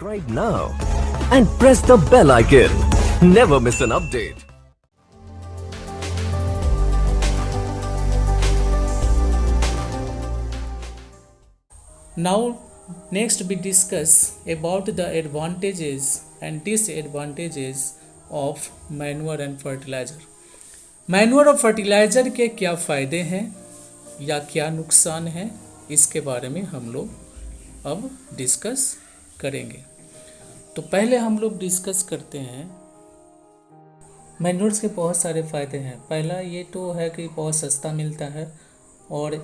subscribe now and press the bell icon. Never miss an update. Now, next we discuss about the advantages and disadvantages of manure and fertilizer. Manure और fertiliser के क्या फ़ायदे हैं या क्या नुकसान हैं, इसके बारे में हम लोग अब डिस्कस करेंगे। तो पहले हम लोग डिस्कस करते हैं मैन्योर्स के बहुत सारे फ़ायदे हैं। पहला ये तो है कि बहुत सस्ता मिलता है, और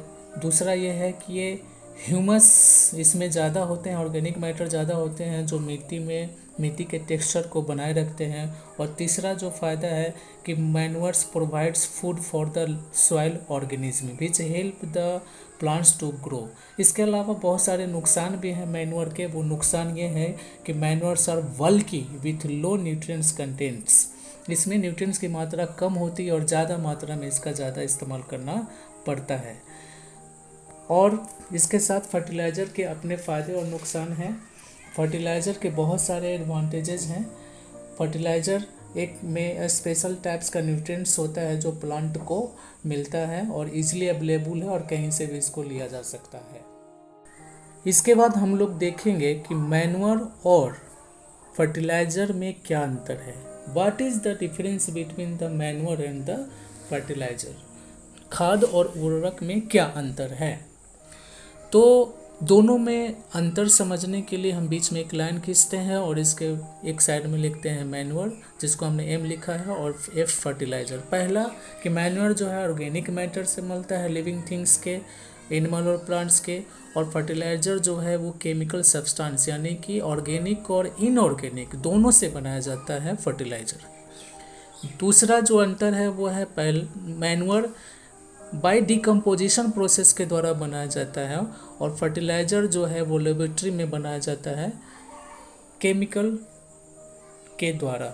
दूसरा ये है कि ये ह्यूमस इसमें ज़्यादा होते हैं, ऑर्गेनिक मैटर ज़्यादा होते हैं जो मिट्टी के टेक्सचर को बनाए रखते हैं। और तीसरा जो फ़ायदा है कि manures provides food for the soil organism which help the plants to grow. इसके अलावा बहुत सारे नुकसान भी हैं मैन्योर के। वो नुकसान ये है कि manures are bulky with low nutrients contents. इसमें न्यूट्रिएंट्स की मात्रा कम होती है और ज़्यादा मात्रा में इसका ज़्यादा इस्तेमाल करना पड़ता है। और इसके साथ फर्टिलाइज़र के अपने फ़ायदे और नुकसान हैं। फर्टिलाइज़र के बहुत सारे एडवांटेजेस हैं। फर्टिलाइज़र एक में स्पेशल टाइप्स का न्यूट्रिएंट्स होता है जो प्लांट को मिलता है और इजीली अवेलेबल है, और कहीं से भी इसको लिया जा सकता है। इसके बाद हम लोग देखेंगे कि मैन्योर और फर्टिलाइज़र में क्या अंतर है। What is the difference between the manure and the fertiliser. खाद और उर्वरक में क्या अंतर है। तो दोनों में अंतर समझने के लिए हम बीच में एक लाइन खींचते हैं और इसके एक साइड में लिखते हैं मैन्योर, जिसको हमने एम लिखा है, और एफ फर्टिलाइज़र। पहला कि मैन्योर जो है ऑर्गेनिक मैटर से मिलता है, लिविंग थिंग्स के, एनिमल और प्लांट्स के। और फर्टिलाइज़र जो है वो केमिकल सब्सटेंस यानी कि ऑर्गेनिक और इनऑर्गेनिक दोनों से बनाया जाता है फर्टिलाइज़र। दूसरा जो अंतर है वो है मैन्योर बाय डिकम्पोजिशन प्रोसेस के द्वारा बनाया जाता है, और फर्टिलाइज़र जो है वो लेबोरेटरी में बनाया जाता है केमिकल के द्वारा।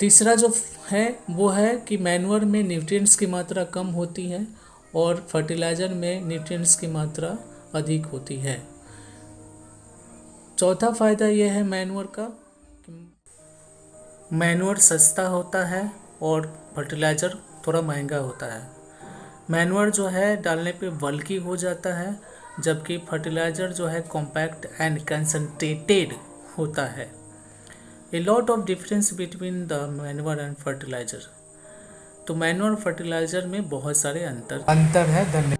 तीसरा जो है वो है कि मैन्योर में न्यूट्रिएंट्स की मात्रा कम होती है और फर्टिलाइज़र में न्यूट्रिएंट्स की मात्रा अधिक होती है। चौथा फ़ायदा ये है मैन्योर का, मैन्योर सस्ता होता है और फर्टिलाइज़र थोड़ा महंगा होता है। मैन्योर जो है डालने पे बल्की हो जाता है, जबकि फर्टिलाइज़र जो है कॉम्पैक्ट एंड कंसंट्रेटेड होता है। A lot of difference between the manure and fertiliser. तो मैन्योर और फर्टिलाइज़र में बहुत सारे अंतर है। धन्यवाद।